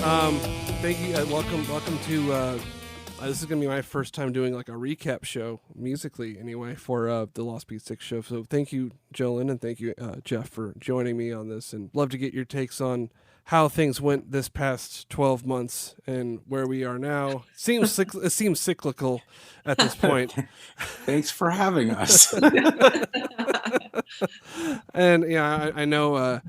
Thank you. Welcome to. This is gonna be my first time doing like a recap show, musically anyway, for the Lost Beat 6 show. So thank you, Jolynn, and thank you, Jeff, for joining me on this. And love to get your takes on how things went this past 12 months and where we are now. It seems cyclical at this point. Thanks for having us. And yeah, I know.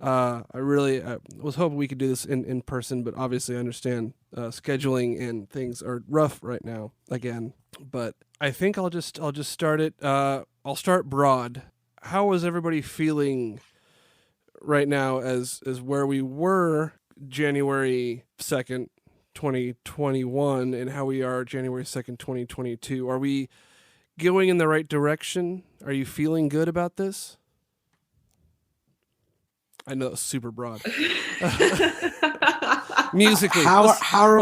I really was hoping we could do this in person, but obviously I understand scheduling and things are rough right now again. But I think I'll just start it. I'll start broad. How is everybody feeling right now as where we were January 2nd, 2021, and how we are January 2nd, 2022? Are we going in the right direction? Are you feeling good about this? I know it's super broad. Musically, how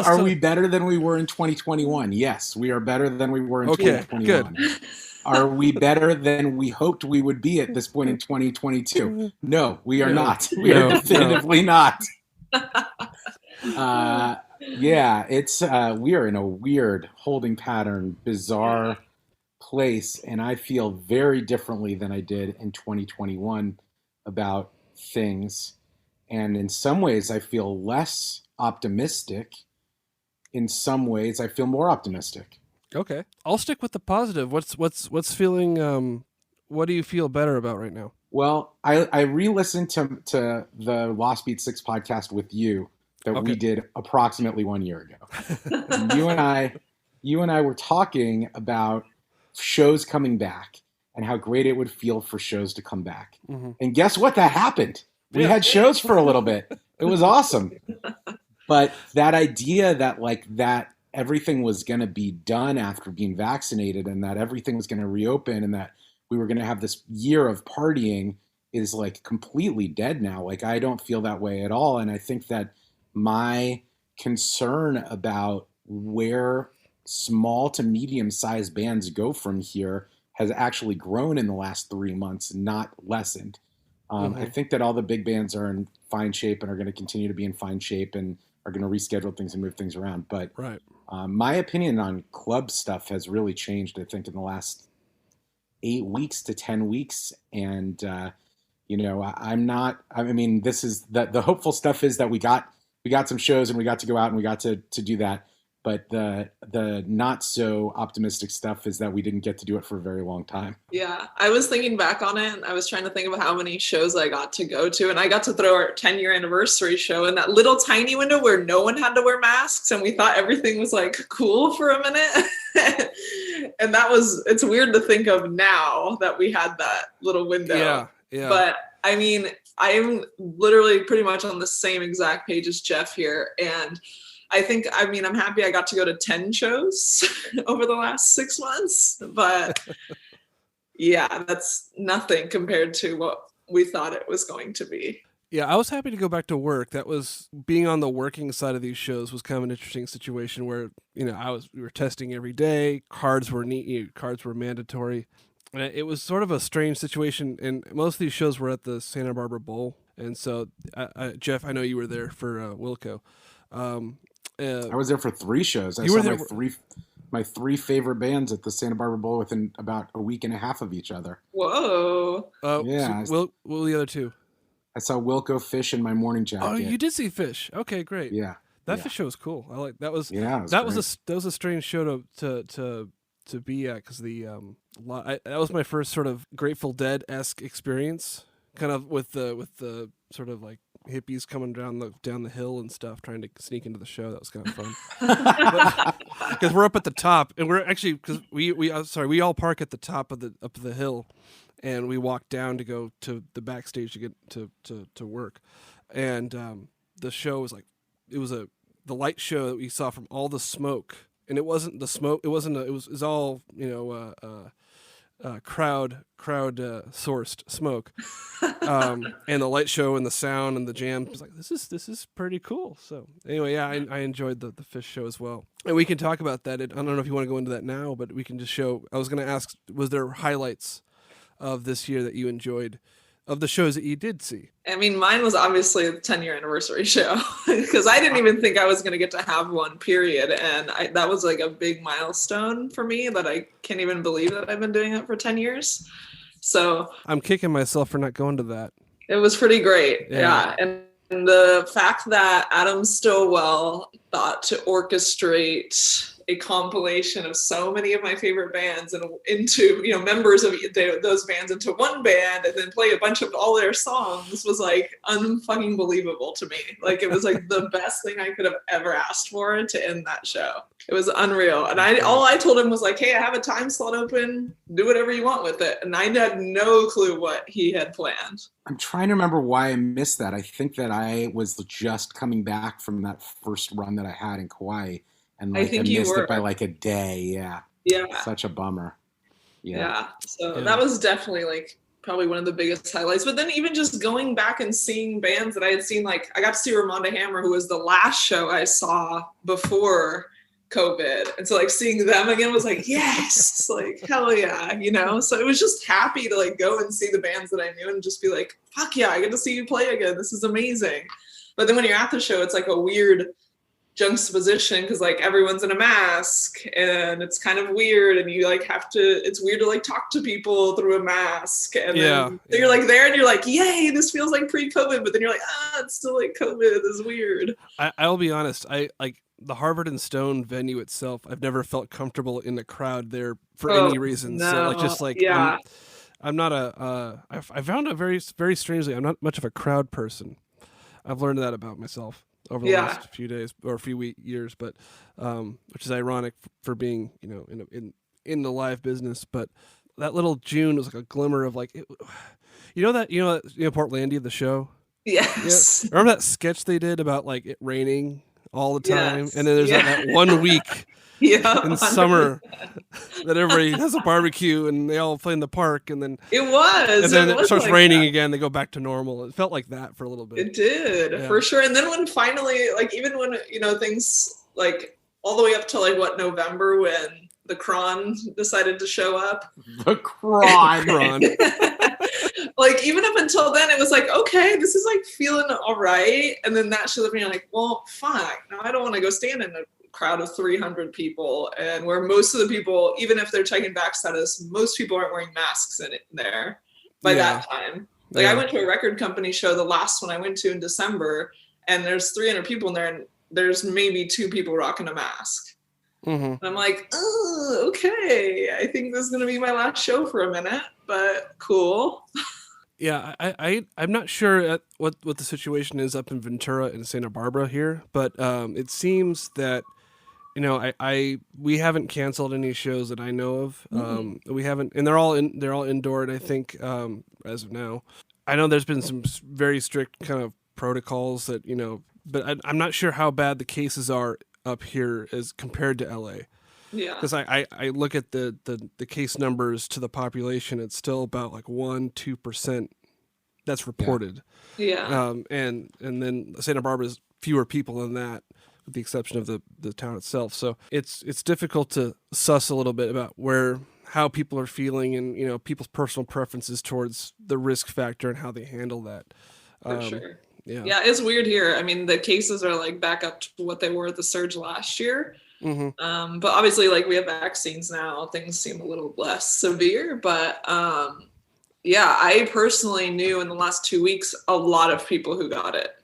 are we better than we were in 2021? Yes, we are better than we were in 2021. Good. Are we better than we hoped we would be at this point in 2022? No, we are not. We are definitively not. Yeah, it's we are in a weird holding pattern, bizarre place, and I feel very differently than I did in 2021 about things, and in some ways I feel less optimistic. In some ways I feel more optimistic. Okay, I'll stick with the positive. What's feeling? What do you feel better about right now? Well, I re-listened to the Lost Beat 6 podcast with you that we did approximately 1 year ago. you and I were talking about shows coming back and how great it would feel for shows to come back. Mm-hmm. And guess what? That happened. We had shows for a little bit. It was awesome. But that idea that everything was going to be done after being vaccinated and that everything was going to reopen and that we were going to have this year of partying is like completely dead now. Like, I don't feel that way at all. And I think that my concern about where small to medium-sized bands go from here has actually grown in the last 3 months, not lessened. I think that all the big bands are in fine shape and are going to continue to be in fine shape and are going to reschedule things and move things around. But my opinion on club stuff has really changed, I think, in the last 8 weeks to 10 weeks. And, this is the hopeful stuff is that we got some shows and we got to go out and we got to do that. But the not so optimistic stuff is that we didn't get to do it for a very long time. Yeah, I was thinking back on it, and I was trying to think of how many shows I got to go to, and I got to throw our 10-year anniversary show in that little tiny window where no one had to wear masks, and we thought everything was like cool for a minute. And it's weird to think of now that we had that little window. Yeah. But I mean, I'm literally pretty much on the same exact page as Jeff here, and I'm happy I got to go to 10 shows over the last 6 months, but yeah, that's nothing compared to what we thought it was going to be. Yeah, I was happy to go back to work. That was being on the working side of these shows was kind of an interesting situation where, we were testing every day. Cards were mandatory. And it was sort of a strange situation. And most of these shows were at the Santa Barbara Bowl. And so, Jeff, I know you were there for Wilco. I was there for 3 shows. I saw my three favorite bands at the Santa Barbara Bowl within about a week and a half of each other. Whoa! Yeah. So what were the other 2? I saw Wilco, Fish, and My Morning Jacket. Oh, you did see Fish. Okay, great. Yeah, Fish show was cool. I like that. Was a strange show to be at because that was my first sort of Grateful Dead-esque experience, kind of with the sort of like hippies coming down the hill and stuff, trying to sneak into the show. That was kind of fun because we're up at the top, and we're actually because we all park at the top of the hill, and we walk down to go to the backstage to get to work, and the show was like the light show that we saw from all the smoke, and it wasn't the smoke. It was all crowd sourced smoke, and the light show and the sound and the jam was like this is pretty cool. So anyway, yeah, I enjoyed the Fish show as well, and we can talk about that. I don't know if you want to go into that now, but we can just show. I was going to ask, was there highlights of this year that you enjoyed of the shows that you did see? I mean, mine was obviously the 10-year anniversary show because I didn't even think I was going to get to have one, period. And that was like a big milestone for me that I can't even believe that I've been doing it for 10 years. So I'm kicking myself for not going to that. It was pretty great. Yeah. And the fact that Adam Stillwell thought to orchestrate a compilation of so many of my favorite bands and into, members of those bands into one band and then play a bunch of all their songs was like unfucking believable to me. Like it was like the best thing I could have ever asked for to end that show. It was unreal. And all I told him was like, hey, I have a time slot open, do whatever you want with it. And I had no clue what he had planned. I'm trying to remember why I missed that. I think that I was just coming back from that first run that I had in Kauai. And I missed it by like a day. Yeah. Such a bummer. Yeah. So that was definitely like probably one of the biggest highlights. But then even just going back and seeing bands that I had seen, like I got to see Ramonda Hammer, who was the last show I saw before COVID. And so like seeing them again was like, yes, like hell yeah, So it was just happy to like go and see the bands that I knew and just be like, fuck yeah, I get to see you play again. This is amazing. But then when you're at the show, it's like a weird juxtaposition because like everyone's in a mask and it's kind of weird and you like have to, it's weird to like talk to people through a mask and then so you're like there and you're like, yay, this feels like pre-COVID, but then you're like, it's still like COVID. This is weird. I'll be honest, I like the Harvard and Stone venue itself, I've never felt comfortable in the crowd there for any reason. No. So like just like I'm not I found it very, very strangely, I'm not much of a crowd person. I've learned that about myself over the last few days or a few years, but which is ironic for being, in the live business. But that little June was like a glimmer of like, Portlandia, the show. Yes. Yeah. Remember that sketch they did about like it raining all the time, and then there's that 1 week in summer that everybody has a barbecue and they all play in the park, and then and then it starts like raining again. They go back to normal. It felt like that for a little bit. It did for sure. And then when finally, like even when things like all the way up to like November when the Kron decided to show up. The Kron. Like even up until then, it was like, okay, this is like feeling all right. And then that showed up and you're like, well, fine. Now I don't want to go stand in a crowd of 300 people and where most of the people, even if they're checking back status, most people aren't wearing masks in there by that time. Like I went to a record company show, the last one I went to in December, and there's 300 people in there and there's maybe 2 people rocking a mask. Mm-hmm. And I'm like, oh, okay. I think this is going to be my last show for a minute, but cool. Yeah, I'm not sure what the situation is up in Ventura and Santa Barbara here, but it seems that we haven't canceled any shows that I know of. We haven't, and they're all indoor. And I think as of now, I know there's been some very strict kind of protocols that but I'm not sure how bad the cases are up here as compared to LA. Yeah, because I look at the case numbers to the population, it's still about like 1-2% that's reported. Yeah. And then Santa Barbara's fewer people than that, with the exception of the town itself. So it's difficult to suss a little bit about how people are feeling and people's personal preferences towards the risk factor and how they handle that. For sure. Yeah, it's weird here. I mean, the cases are like back up to what they were at the surge last year. Mm-hmm. But obviously, like we have vaccines now, things seem a little less severe. But I personally knew in the last 2 weeks a lot of people who got it.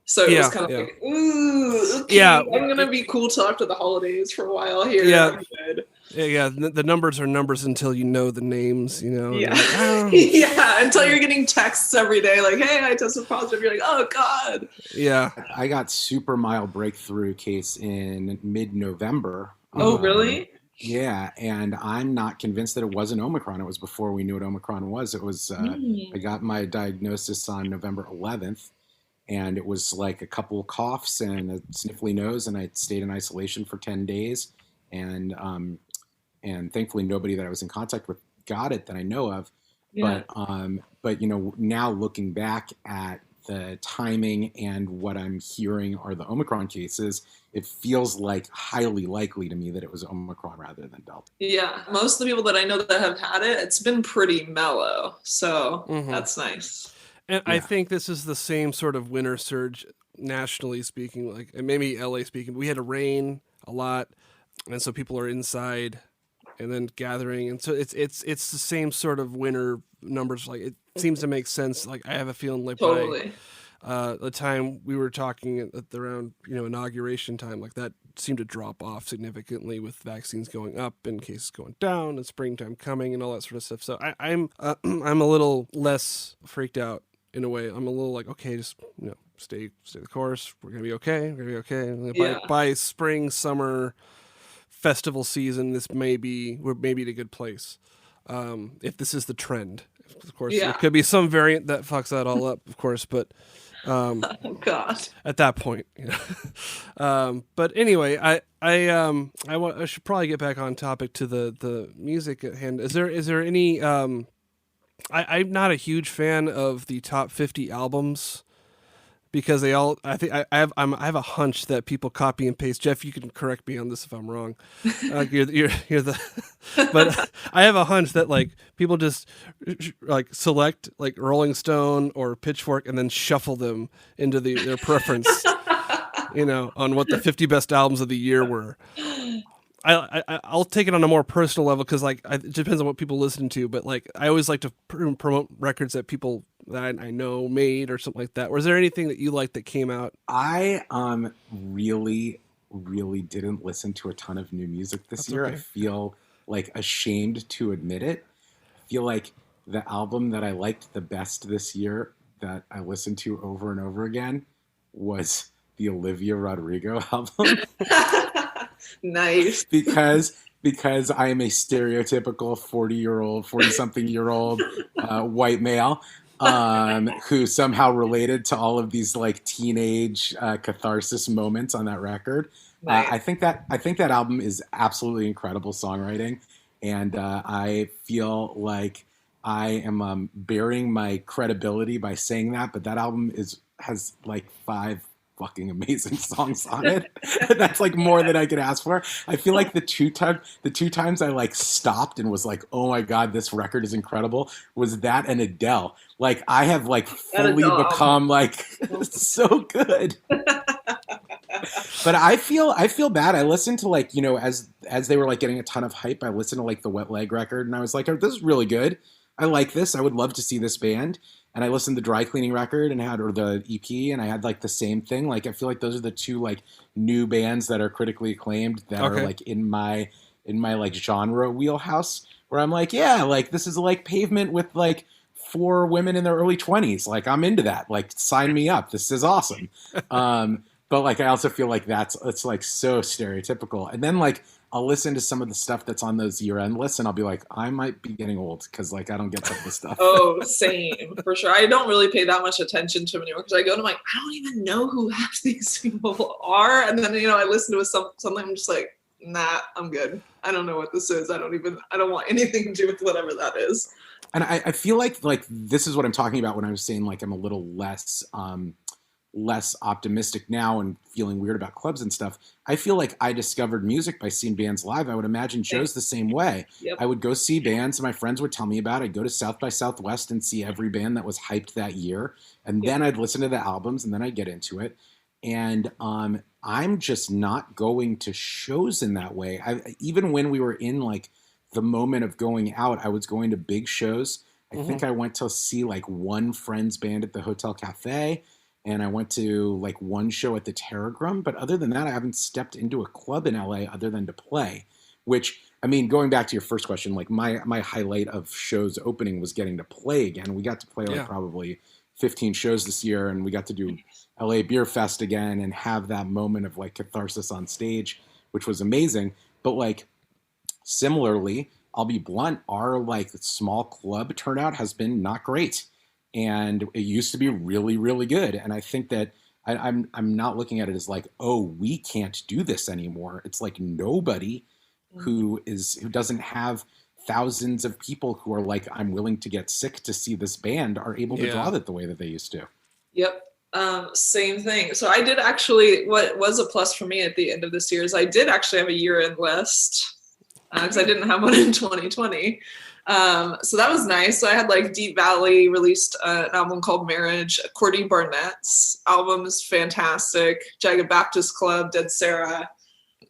So it was kind of like, ooh, okay, I'm gonna be cool till after the holidays for a while here. Yeah. I'm good. Yeah, the numbers are numbers until you know the names, Yeah. Like, oh. Yeah, until you're getting texts every day like, hey, I tested positive. You're like, oh, God. Yeah. I got super mild breakthrough case in mid-November. Oh, really? Yeah, and I'm not convinced that it wasn't Omicron. It was before we knew what Omicron was. It was, I got my diagnosis on November 11th, and it was like a couple of coughs and a sniffly nose, and I stayed in isolation for 10 days. And thankfully nobody that I was in contact with got it that I know of. Yeah. But now looking back at the timing and what I'm hearing are the Omicron cases, it feels like highly likely to me that it was Omicron rather than Delta. Yeah, most of the people that I know that have had it, it's been pretty mellow. So that's nice. And I think this is the same sort of winter surge, nationally speaking, like, and maybe LA speaking. We had a rain a lot, and so people are inside and then gathering, and so it's the same sort of winter numbers. Like, it seems to make sense. Like, I have a feeling like Totally. by the time we were talking at the around inauguration time, like that seemed to drop off significantly with vaccines going up and cases going down and springtime coming and all that sort of stuff. So I'm I'm a little less freaked out in a way. I'm a little like, okay, just stay the course. We're gonna be okay. We're gonna be okay. By spring, summer, festival season, we're maybe in a good place. If this is the trend, of course, there could be some variant that fucks that all up, of course, but oh God, at that point, but anyway, I should probably get back on topic to the music at hand. Is there any? I'm not a huge fan of the top 50 albums because they all. I think I have a hunch that people copy and paste. Jeff, you can correct me on this if I'm wrong. You're the, but I have a hunch that like people just like select like Rolling Stone or Pitchfork and then shuffle them into their preference. On what the 50 best albums of the year were. I'll take it on a more personal level because like it depends on what people listen to, but like I always like to promote records that people that I know made or something like that. Was there anything that you liked that came out? I really didn't listen to a ton of new music this year. Okay. I feel like ashamed to admit it. I feel like the album that I liked the best this year that I listened to over and over again was the Olivia Rodrigo album. Nice. Because I am a stereotypical 40-something-year-old white male who somehow related to all of these like teenage catharsis moments on that record. Nice. I think that album is absolutely incredible songwriting, and I feel like I am burying my credibility by saying that, but that album has like 5 fucking amazing songs on it. That's like more than I could ask for. I feel like the two times I like stopped and was like, oh my God, this record is incredible, was that and Adele. Like I have like fully become like so good. But I feel bad. I listened to like, as they were like getting a ton of hype, I listened to like the Wet Leg record and I was like, oh, this is really good. I like this. I would love to see this band. And I listened to the Dry Cleaning record or the EP, and I had like the same thing. Like I feel like those are the 2 like new bands that are critically acclaimed that are like in my like genre wheelhouse where I'm like, yeah, like this is like Pavement with like 4 women in their early 20s. Like I'm into that. Like sign me up. This is awesome. But like I also feel like it's like so stereotypical. And then like I'll listen to some of the stuff that's on those year-end lists, and I'll be like, I might be getting old because like I don't get some of the stuff. Oh, same for sure. I don't really pay that much attention to them anymore because I go to like I don't even know who half these people are, and then I listen to something. I'm just like, nah, I'm good. I don't know what this is. I don't want anything to do with whatever that is. And I feel like this is what I'm talking about when I was saying like I'm a little less optimistic now and feeling weird about clubs and stuff. I feel like I discovered music by seeing bands live. I would imagine Joe's the same way. Yep. I would go see bands and my friends would tell me about it. I'd go to South by Southwest and see every band that was hyped that year. And then I'd listen to the albums and then I'd get into it. And I'm just not going to shows in that way. Even when we were in like the moment of going out, I was going to big shows. I think I went to see like one friend's band at the Hotel Cafe. And I went to like one show at the Terragrum, but other than that, I haven't stepped into a club in LA other than to play, which, I mean, going back to your first question, like my highlight of shows opening was getting to play again. We got to play like probably 15 shows this year, and we got to do LA Beer Fest again and have that moment of like catharsis on stage, which was amazing. But like similarly, I'll be blunt, our like small club turnout has been not great. And it used to be really, really good. And I think that I'm not looking at it as like, oh, we can't do this anymore. It's like nobody who doesn't have thousands of people who are like, I'm willing to get sick to see this band are able to draw it the way that they used to. Yep. Same thing. So I did actually, what was a plus for me at the end of this year is I did actually have a year-end list because I didn't have one in 2020. So that was nice. So I had like Deep Valley released an album called Marriage. Cordy Barnett's album is fantastic. Jagged Baptist Club, Dead Sarah.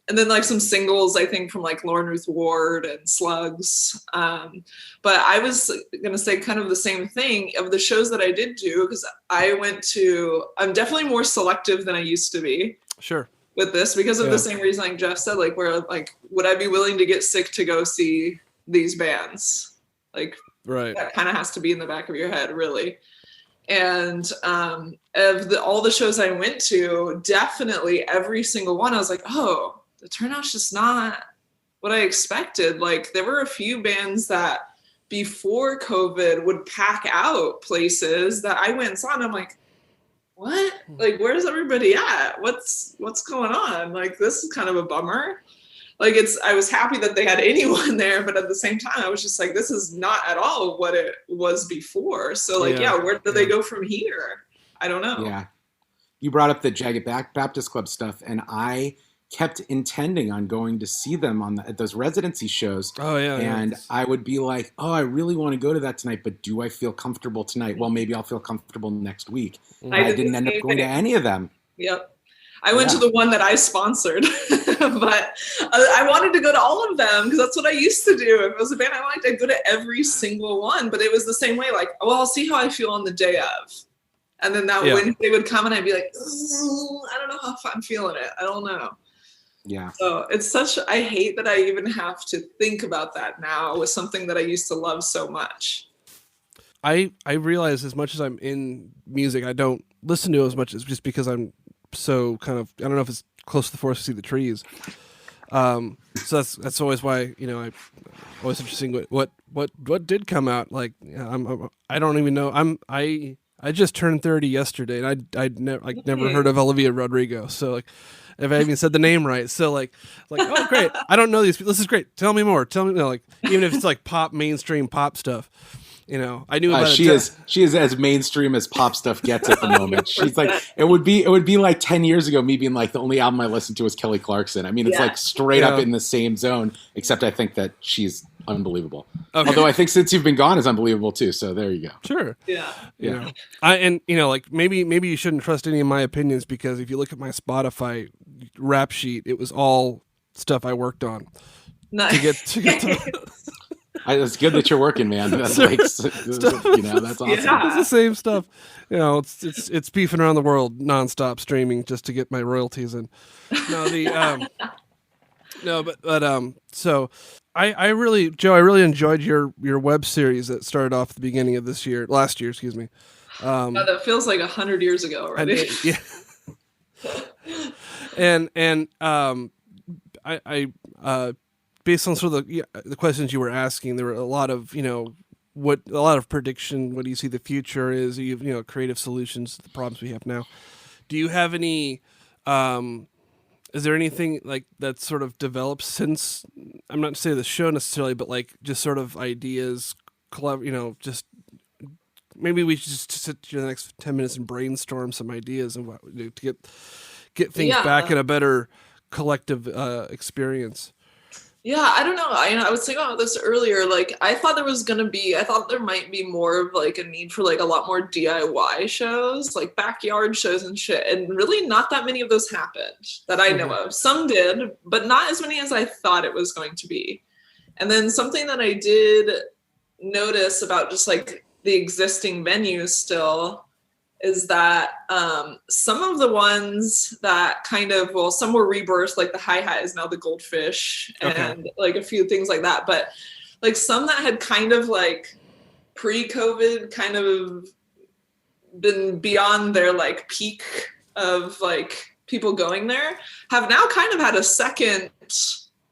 And then like some singles, I think, from like Lauren Ruth Ward and Slugs. But I was going to say kind of the same thing of the shows that I did do, because I'm definitely more selective than I used to be. Sure. With this, because of the same reason like Jeff said, like where like, would I be willing to get sick to go see these bands? Like, right. That kind of has to be in the back of your head, really. And of all the shows I went to, definitely every single one, I was like, oh, the turnout's just not what I expected. Like there were a few bands that before COVID would pack out places that I went and saw, and I'm like, what? Like, where's everybody at? What's going on? Like, this is kind of a bummer. Like I was happy that they had anyone there, but at the same time, I was just like, this is not at all what it was before. So like, where do they go from here? I don't know. Yeah. You brought up the Jagged Baptist Club stuff, and I kept intending on going to see them at those residency shows. Oh yeah. And I would be like, oh, I really want to go to that tonight, but do I feel comfortable tonight? Well, maybe I'll feel comfortable next week. I didn't end up going to any of them. Yep. I went to the one that I sponsored, but I wanted to go to all of them because that's what I used to do. If it was a band I liked, I'd go to every single one, but it was the same way. Like, well, I'll see how I feel on the day of. And then when they would come and I'd be like, I don't know how I'm feeling it. I don't know. Yeah. So I hate that I even have to think about that now with something that I used to love so much. I realize as much as I'm in music, I don't listen to it as much as just because I'm so kind of, I don't know if it's close to the forest to see the trees. So that's always why, I always interesting what did come out. Like I don't even know. I just turned 30 yesterday, and I'd never heard of Olivia Rodrigo. So like, if I even said the name right. So like, oh great, I don't know these people. This is great. Tell me more. Tell me, like, even if it's like mainstream pop stuff. I knew about she is as mainstream as pop stuff gets at the moment. She's like, it would be like 10 years ago, me being like, the only album I listened to was Kelly Clarkson. I mean, it's like straight up in the same zone, except I think that she's unbelievable. Okay. Although I think Since You've Been Gone is unbelievable too. So there you go. Sure. Yeah. Like maybe you shouldn't trust any of my opinions, because if you look at my Spotify rap sheet, it was all stuff I worked on. Nice. To get to It's good that you're working, man. That's that's awesome. Yeah. It's the same stuff. It's beefing around the world nonstop, streaming just to get my royalties in. So I really enjoyed your web series that started off at the beginning of last year, excuse me. That feels like 100 years ago already. And I based on sort of the questions you were asking, there were a lot of prediction. What do you see the future is? You have, creative solutions to the problems we have now. Do you have any? Is there anything like that sort of developed since? I'm not saying the show necessarily, but like just sort of ideas, just maybe we should just sit here the next 10 minutes and brainstorm some ideas and to get things back in a better collective experience. Yeah, I don't know. I was thinking about this earlier. Like, I thought there might be more of like a need for like a lot more DIY shows, like backyard shows and shit. And really not that many of those happened that I know of. Some did, but not as many as I thought it was going to be. And then something that I did notice about just like the existing venues still is that some of the ones that some were rebirthed, like the Hi-Hat is now the Goldfish, and like a few things like that. But like some that had kind of like pre-COVID kind of been beyond their like peak of like people going there have now kind of had a second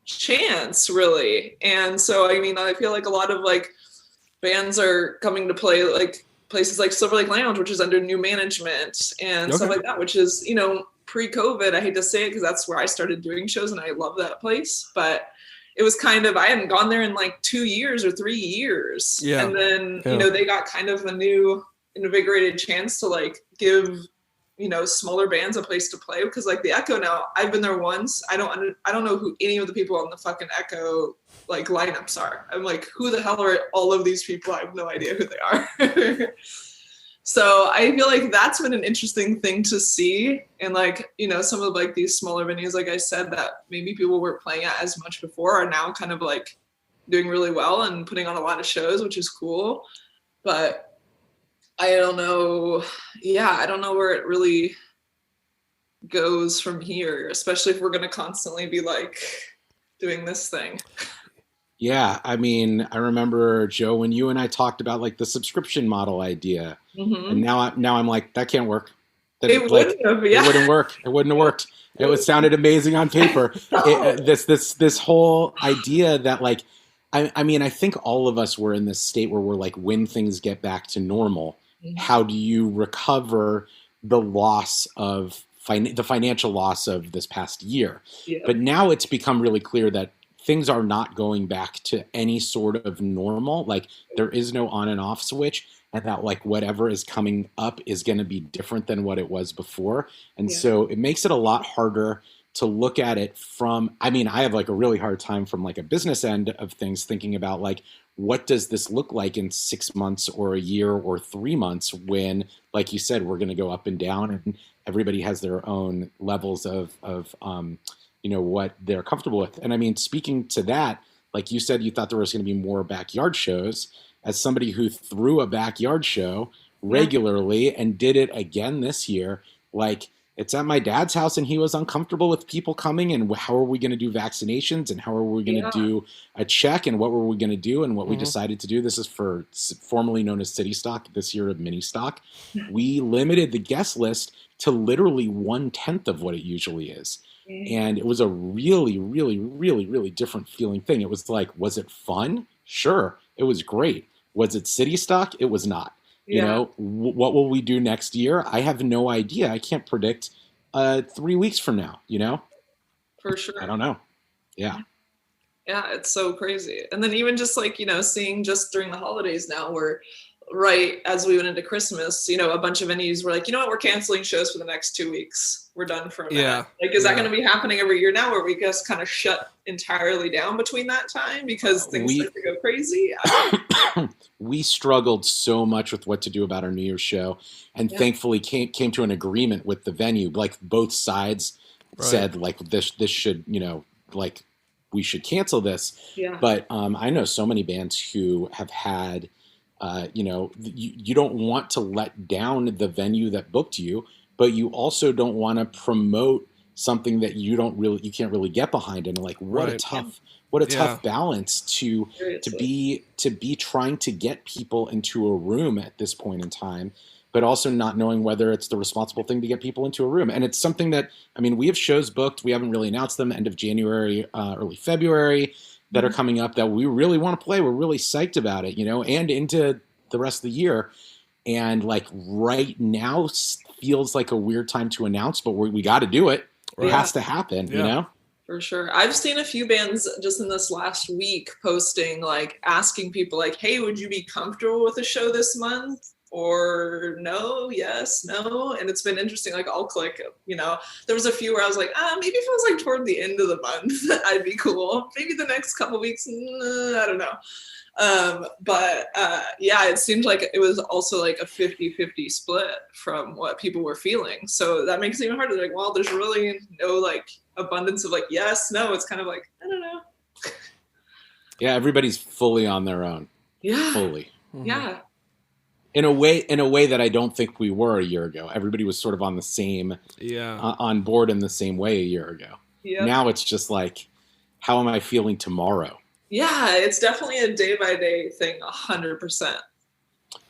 chance, really. And so, I mean, I feel like a lot of like bands are coming to play like places like Silver Lake Lounge, which is under new management and stuff like that, which is, pre-COVID. I hate to say it because that's where I started doing shows and I love that place. But it was kind of, I hadn't gone there in like 2 years or 3 years. Yeah. And then, they got kind of a new invigorated chance to like give, you know, smaller bands a place to play, because like the Echo now, I've been there once. I don't know who any of the people on the fucking Echo like lineups are. I'm like, who the hell are all of these people? I have no idea who they are. So I feel like that's been an interesting thing to see. And like, you know, some of like these smaller venues, like I said, that maybe people weren't playing at as much before are now kind of like doing really well and putting on a lot of shows, which is cool. But I don't know. Yeah, I don't know where it really goes from here, especially if we're going to constantly be like doing this thing. Yeah, I mean, I remember, Joe, when you and I talked about like the subscription model idea, and now I'm like, that can't work. It wouldn't have, yeah. It wouldn't work. It wouldn't have worked. It sounded amazing on paper. This whole idea that like, I mean, I think all of us were in this state where we're like, when things get back to normal, how do you recover the loss of the financial loss of this past year? Yeah. But now it's become really clear that things are not going back to any sort of normal. Like there is no on and off switch, and that like whatever is coming up is going to be different than what it was before. And so it makes it a lot harder to look at it from, I mean, I have like a really hard time from like a business end of things, thinking about like, what does this look like in 6 months or a year or 3 months when, like you said, we're going to go up and down, and everybody has their own levels of you know, what they're comfortable with. And I mean, speaking to that, like you said, you thought there was going to be more backyard shows. As somebody who threw a backyard show regularly and did it again this year, like it's at my dad's house and he was uncomfortable with people coming, and how are we going to do vaccinations, and how are we going to do a check, and what were we going to do, and what we decided to do. This is for formerly known as City Stock, this year of Mini Stock. We limited the guest list to literally 1/10 of what it usually is. And it was a really, really, really, really different feeling thing. It was like, was it fun? Sure. It was great. Was it City Stock? It was not. You know, what will we do next year? I have no idea. I can't predict 3 weeks from now, you know? For sure. I don't know. Yeah. Yeah, it's so crazy. And then even just like, you know, seeing just during the holidays now, where right as we went into Christmas, you know, a bunch of venues were like, you know what, we're canceling shows for the next 2 weeks. We're done for a minute. Yeah. Like, is that going to be happening every year now, where we just kind of shut entirely down between that time because things start to go crazy? We struggled so much with what to do about our New Year's show, and thankfully came to an agreement with the venue. Like both sides said, like this should, you know, like we should cancel this. Yeah. But I know so many bands who have had, you know, you don't want to let down the venue that booked you, but you also don't want to promote something that you can't really get behind. And like, what a tough balance to be trying to get people into a room at this point in time, but also not knowing whether it's the responsible thing to get people into a room. And it's something that, I mean, we have shows booked. We haven't really announced them, end of January, early February, that are coming up that we really want to play. We're really psyched about it, you know, and into the rest of the year. And like right now feels like a weird time to announce, but we got to do it. It has to happen, you know? For sure. I've seen a few bands just in this last week posting, like asking people like, hey, would you be comfortable with a show this month? Or no, yes, no. And it's been interesting. Like I'll click, you know, there was a few where I was like, maybe if it was like toward the end of the month, I'd be cool. Maybe the next couple weeks, I don't know. But yeah, it seemed like it was also like a 50-50 split from what people were feeling. So that makes it even harder. Like, well, there's really no like abundance of like, yes, no. It's kind of like, I don't know. Yeah, everybody's fully on their own. Yeah. Fully. Yeah. In a way that I don't think we were a year ago. Everybody was sort of on the same, on board in the same way a year ago. Yep. Now it's just like, how am I feeling tomorrow? Yeah, it's definitely a day-by-day thing, 100%.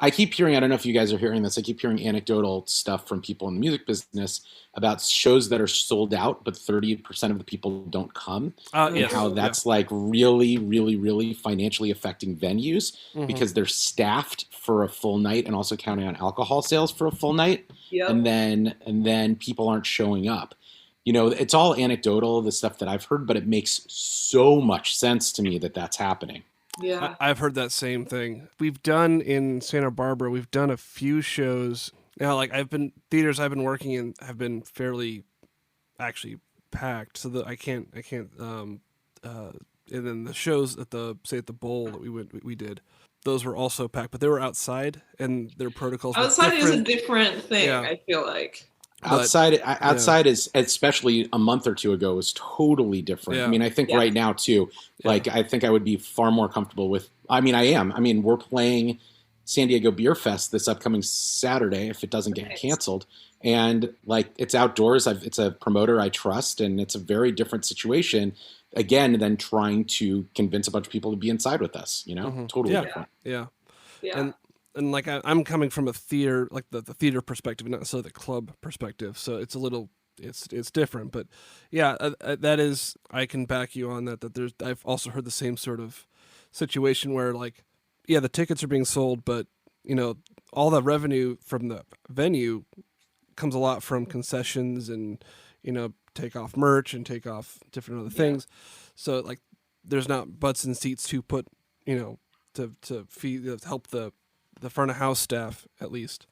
I keep hearing, I don't know if you guys are hearing this, I keep hearing anecdotal stuff from people in the music business about shows that are sold out, but 30% of the people don't come. And how that's like really, really, really financially affecting venues because they're staffed for a full night and also counting on alcohol sales for a full night. Yep. And then people aren't showing up. You know, it's all anecdotal, the stuff that I've heard, but it makes so much sense to me that that's happening. Yeah. I've heard that same thing. We've done in Santa Barbara, we've done a few shows. Now, like theaters I've been working in have been fairly actually packed, so that I can't and then the shows at the Bowl that we did, those were also packed, but they were outside and their protocols outside were is a different thing. Yeah. I feel like outside is, especially a month or two ago, was totally different. I mean, I think right now too, like I think I would be far more comfortable with. I mean, I am. I mean, we're playing San Diego Beer Fest this upcoming Saturday if it doesn't get canceled. And like it's outdoors. It's a promoter I trust, and it's a very different situation. Again, than trying to convince a bunch of people to be inside with us. Totally different. Yeah. And like I'm coming from a theater, like the theater perspective, not necessarily the club perspective. So it's a little, it's different. But yeah, that is, I can back you on that. That I've also heard the same sort of situation where like, yeah, the tickets are being sold, but all the revenue from the venue comes a lot from concessions and take off merch and take off different other things. So like there's not butts and seats to put to help the front of house staff at least.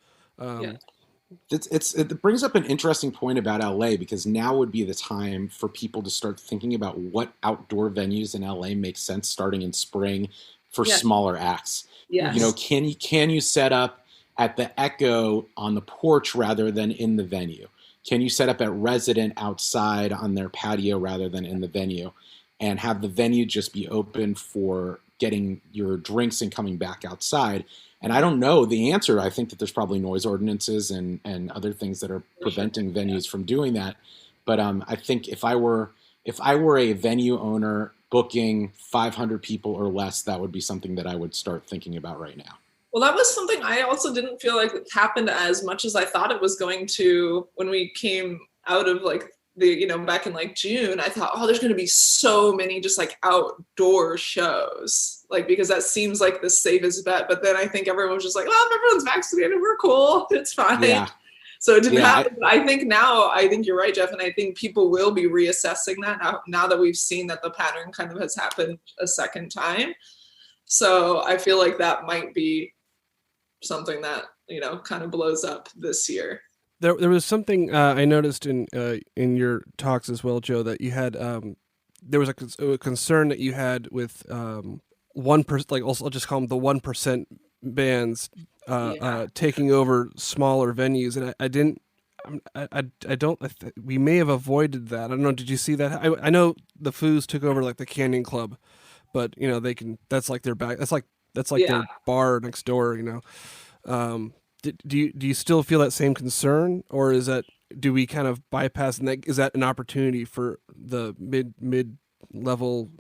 It brings up an interesting point about LA, because now would be the time for people to start thinking about what outdoor venues in LA make sense starting in spring for smaller acts. Yes. Can you set up at the Echo on the porch rather than in the venue? Can you set up at Resident outside on their patio rather than in the venue, and have the venue just be open for getting your drinks and coming back outside? And I don't know the answer. I think that there's probably noise ordinances and other things that are preventing venues from doing that. But I think if I were a venue owner booking 500 people or less, that would be something that I would start thinking about right now. Well, that was something I also didn't feel like it happened as much as I thought it was going to when we came out of like the, back in like June. I thought, there's going to be so many just like outdoor shows, like, because that seems like the safest bet. But then I think everyone was just like, well, everyone's vaccinated, we're cool, it's fine. Yeah. So it didn't happen. I think you're right, Jeff. And I think people will be reassessing that now that we've seen that the pattern kind of has happened a second time. So I feel like that might be something that kind of blows up this year. There was something I noticed in your talks as well, Joe, that you had there was a concern that you had with 1%, like I'll just call them the 1% bands taking over smaller venues, and we may have avoided that. I don't know. Did you see that? I know the Foos took over like the Canyon Club, but they can. That's like their back. That's like their bar next door. Do you still feel that same concern, or do we kind of bypass? And is that an opportunity for the mid level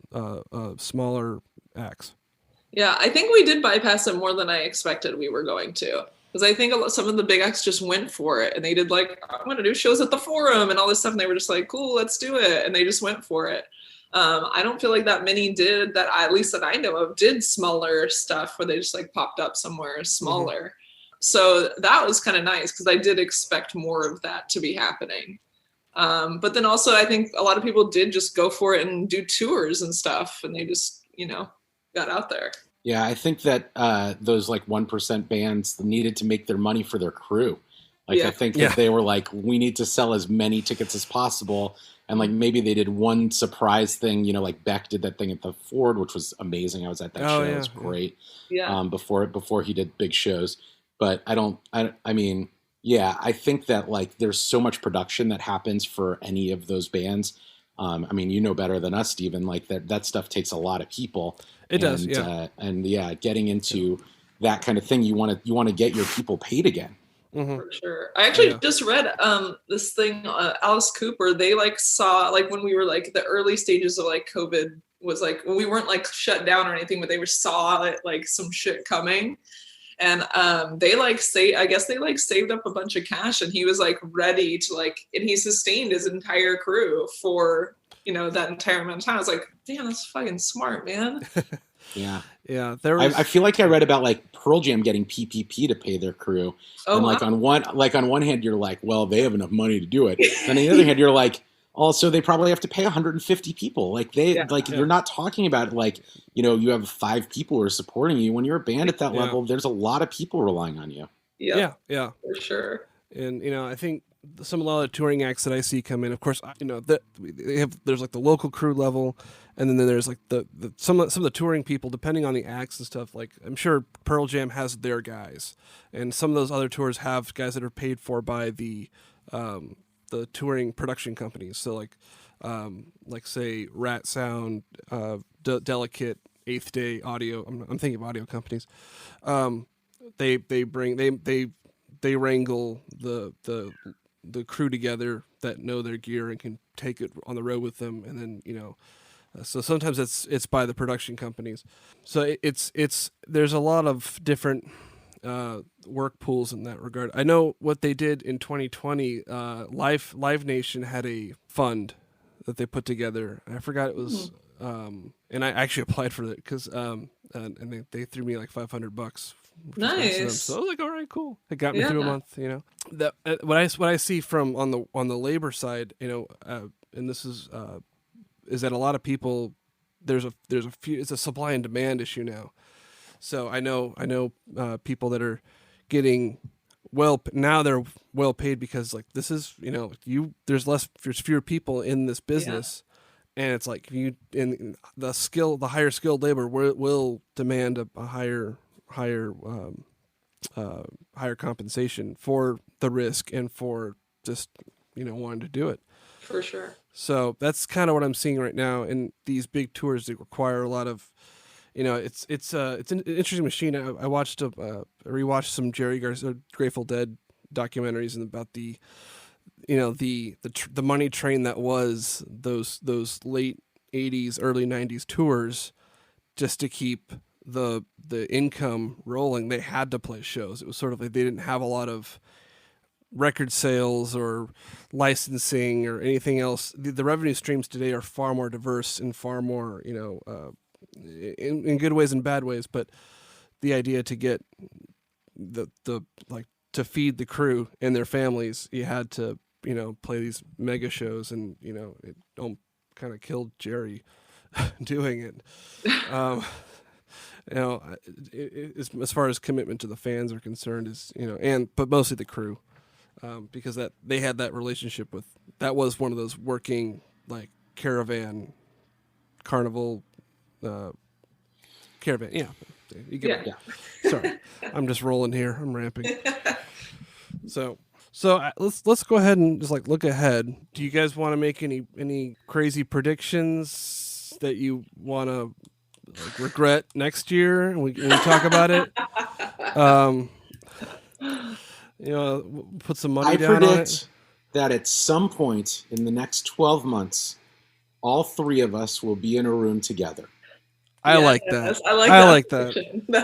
smaller acts? Yeah, I think we did bypass it more than I expected we were going to, because I think some of the big acts just went for it, and they did like, I'm going to do shows at the Forum and all this stuff, and they were just like, cool, let's do it, and they just went for it. I don't feel like that many did that, at least that I know of, did smaller stuff where they just like popped up somewhere smaller. Mm-hmm. So that was kind of nice, because I did expect more of that to be happening. But then also I think a lot of people did just go for it and do tours and stuff, and they just, got out there. Yeah, I think that those like 1% bands needed to make their money for their crew. Like, I think that they were like, we need to sell as many tickets as possible. And like maybe they did one surprise thing, like Beck did that thing at the Ford, which was amazing. I was at that show. It was great. Yeah. Before he did big shows. But I think that like there's so much production that happens for any of those bands. You know better than us, Steven, like that stuff takes a lot of people. It does, yeah. Getting into that kind of thing, you want to get your people paid again. Mm-hmm. For sure. I actually just read this thing, Alice Cooper, they like saw like when we were like the early stages of like COVID was like, when we weren't like shut down or anything, but they saw it like some shit coming. And they like saved up a bunch of cash, and he was like ready to like, and he sustained his entire crew for, that entire amount of time. I was like, damn, that's fucking smart, man. Yeah. Yeah. I feel like I read about like Pearl Jam getting PPP to pay their crew. Oh, and like on one hand, you're like, well, they have enough money to do it. And on the other hand, you're like, also they probably have to pay 150 people. Like you're not talking about like, you know, you have 5 people who are supporting you. When you're a band at that level, there's a lot of people relying on you. Yeah, for sure. And you know, I think a lot of touring acts that I see come in, of course, you know, there's like the local crew level, and then there's like some of the touring people, depending on the acts and stuff. Like I'm sure Pearl Jam has their guys, and some of those other tours have guys that are paid for by the touring production companies. So like say Rat Sound, Delicate, Eighth Day Audio. I'm thinking of audio companies. They wrangle the crew together that know their gear and can take it on the road with them, and then, you know, so sometimes it's by the production companies. So there's a lot of different work pools in that regard. I know what they did in 2020. Live Nation had a fund that they put together. I forgot it was, and I actually applied for it because and they threw me like $500. Nice. So I was like, all right, cool. It got me through a month, you know. That what I see from on the labor side, you know, and this is that a lot of people there's a few, it's a supply and demand issue now. So I know people that are getting now they're well paid because like this is, you know, there's fewer people in this business. And it's like in the higher skilled labor will demand a higher compensation for the risk and for just, you know, wanting to do it. For sure. So that's kind of what I'm seeing right now in these big tours that require a lot of, you know, it's an interesting machine. I rewatched some Jerry Garcia Grateful Dead documentaries and about the, you know, the money train that was those late 80s, early 90s tours, just to keep the income rolling. They had to play shows. It was sort of like they didn't have a lot of record sales or licensing or anything else. The revenue streams today are far more diverse and far more, you know, in good ways and bad ways. But the idea to get the like to feed the crew and their families, you had to, you know, play these mega shows, and, you know, it kind of killed Jerry doing it. You know, as far as commitment to the fans are concerned, is, you know, but mostly the crew, because that they had that relationship with, that was one of those working like caravan, carnival, caravan. Yeah, you get it. Sorry, I'm just rolling here. I'm ramping. So let's go ahead and just like look ahead. Do you guys want to make any crazy predictions that you want to like regret next year and we talk about it? You know, put some money down on it. I predict that at some point in the next 12 months, all 3 of us will be in a room together. I like that. I like that.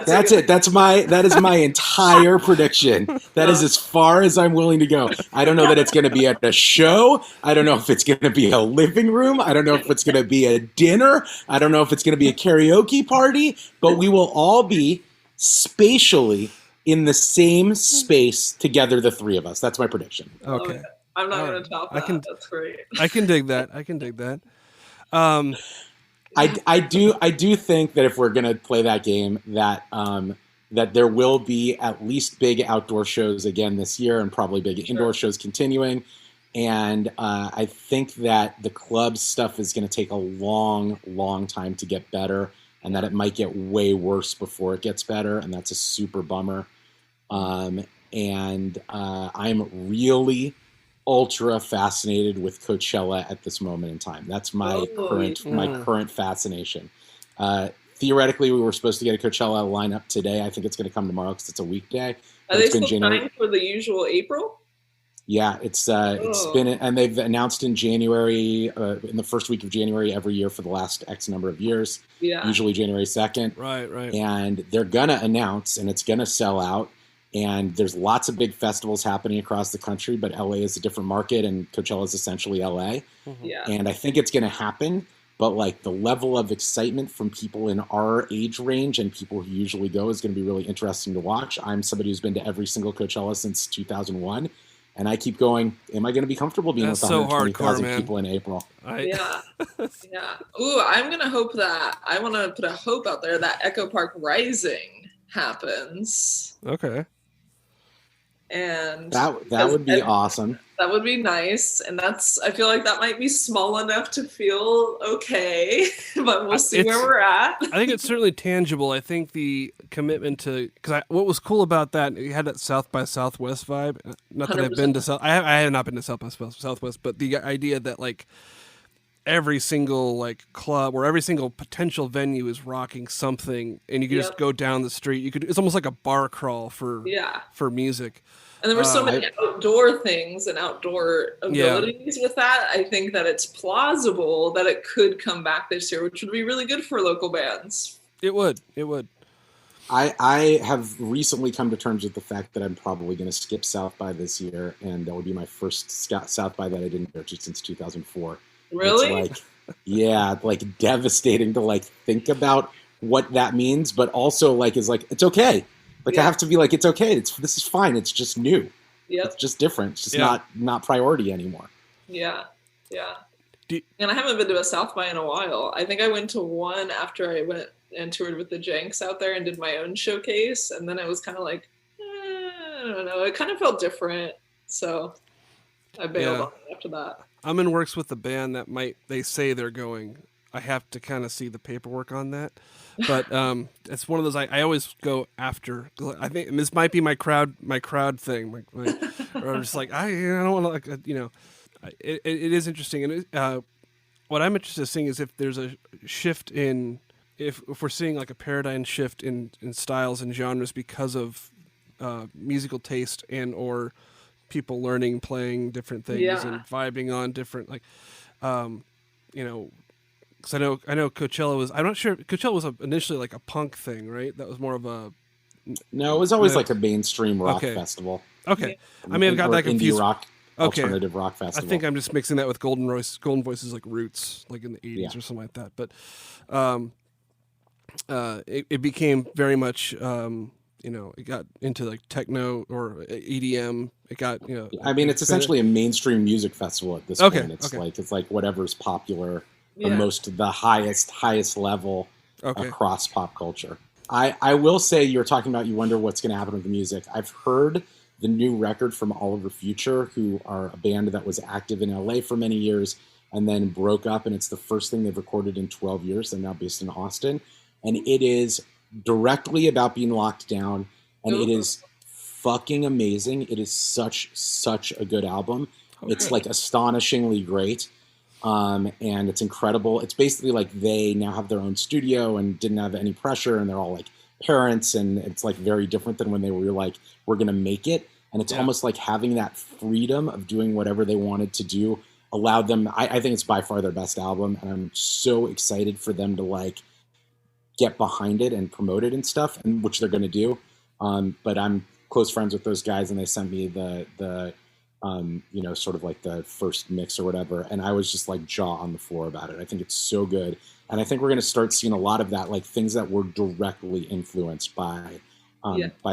That's it. That is my entire prediction. That is as far as I'm willing to go. I don't know that it's going to be at a show. I don't know if it's going to be a living room. I don't know if it's going to be a dinner. I don't know if it's going to be a karaoke party, but we will all be spatially in the same space together, the 3 of us. That's my prediction. Okay. I'm not going to top that. That's great. I can dig that. I do think that if we're gonna play that game, that that there will be at least big outdoor shows again this year, and probably big indoor shows continuing. And I think that the club stuff is going to take a long time to get better, and that it might get way worse before it gets better, and that's a super bummer. And I'm really ultra fascinated with Coachella at this moment in time. That's my current fascination. Theoretically, we were supposed to get a Coachella lineup today. I think it's going to come tomorrow because it's a weekday. Are they still trying for the usual April? Yeah, it's been, and they've announced in January, in the first week of January every year for the last X number of years. Yeah. Usually January 2nd. Right. And they're gonna announce, and it's gonna sell out. And there's lots of big festivals happening across the country, but LA is a different market, and Coachella is essentially LA. Yeah. And I think it's gonna happen. But like the level of excitement from people in our age range and people who usually go is going to be really interesting to watch. I'm somebody who's been to every single Coachella since 2001. And I keep going, am I going to be comfortable being with 120,000 people in April? Yeah. Ooh, I'm going to hope that, I want to put a hope out there that Echo Park Rising happens. Okay. And that would be awesome. That would be nice. And I feel like that might be small enough to feel okay, but we'll see where we're at. I think it's certainly tangible. I think the commitment to, because what was cool about that, you had that South by Southwest vibe. Not that 100%. I've been to South, I have not been to South by Southwest, but the idea that like every single like club or every single potential venue is rocking something, and you can just go down the street. It's almost like a bar crawl for music. And there were so many outdoor things and outdoor abilities with that. I think that it's plausible that it could come back this year, which would be really good for local bands. It would. I have recently come to terms with the fact that I'm probably going to skip South by this year, and that would be my first South by that I didn't go to since 2004. Really? It's like devastating to like think about what that means, but also like is like it's okay. Like I have to be like it's okay. This is fine. It's just new. Yep. It's just different. It's just not priority anymore. Yeah. And I haven't been to a South by in a while. I think I went to one after I went and toured with the Janks out there and did my own showcase, and then it was kind of like I don't know. It kind of felt different, so I bailed on it after that. I'm in works with the band that they say they're going. I have to kind of see the paperwork on that, but it's one of those I always go after. I think this might be my crowd thing. Or I'm just like I don't want to it is interesting, and what I'm interested in seeing is if there's a shift in if we're seeing like a paradigm shift in styles and genres because of musical taste and or people learning, playing different things and vibing on different because I know Coachella was. I'm not sure. Coachella was initially like a punk thing, right? That was more of a. No, it was always like a mainstream rock festival. Okay, I may have got that confused. Indie rock, alternative rock festival. I think I'm just mixing that with Golden Voice's like roots, like in the '80s or something like that. But, it became very much. It got into like techno or EDM. It got I mean, it's essentially a mainstream music festival at this point. It's like whatever's popular. The highest level across pop culture. I will say you're talking about you wonder what's going to happen with the music. I've heard the new record from Oliver Future, who are a band that was active in LA for many years and then broke up, and it's the first thing they've recorded in 12 years. They're now based in Austin, and it is directly about being locked down, and it is fucking amazing. It is such a good album. It's like astonishingly great. And it's incredible. It's basically like they now have their own studio and didn't have any pressure, and they're all like parents, and it's like very different than when they were like, we're going to make it. And it's almost like having that freedom of doing whatever they wanted to do allowed them. I think it's by far their best album, and I'm so excited for them to like get behind it and promote it and stuff, and which they're going to do. But I'm close friends with those guys, and they sent me the sort of like the first mix or whatever. And I was just like jaw on the floor about it. I think it's so good. And I think we're going to start seeing a lot of that, like things that were directly influenced by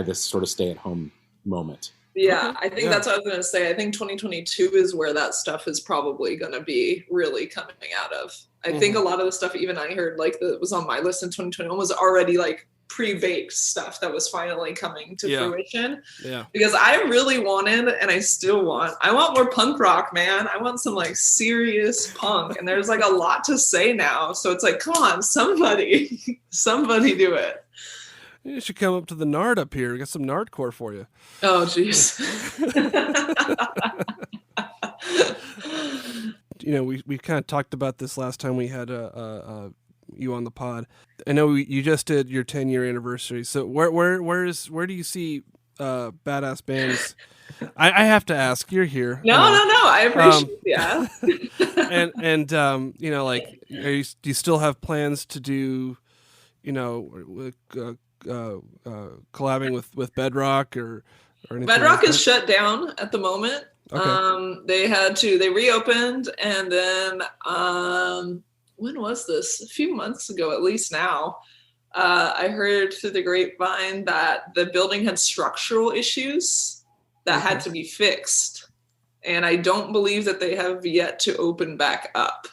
this sort of stay at home moment. Yeah, I think that's what I was going to say. I think 2022 is where that stuff is probably going to be really coming out of. I think a lot of the stuff even I heard like that was on my list in 2021 was already like pre-baked stuff that was finally coming to fruition. Yeah. Because I really wanted, and I still want more punk rock, man. I want some like serious punk. And there's like a lot to say now. So it's like, come on, somebody do it. You should come up to the Nard up here. We got some Nardcore for you. Oh, jeez. We kind of talked about this last time we had you on the pod. I know you just did your 10-year anniversary. So where do you see badass bands? I have to ask. You're here. No. I appreciate that. and do you still have plans to do, collabing with Bedrock or anything? Bedrock is shut down at the moment. Okay. They reopened, and then when was this? A few months ago, at least now. I heard through the grapevine that the building had structural issues that had to be fixed. and I don't believe that they have yet to open back up.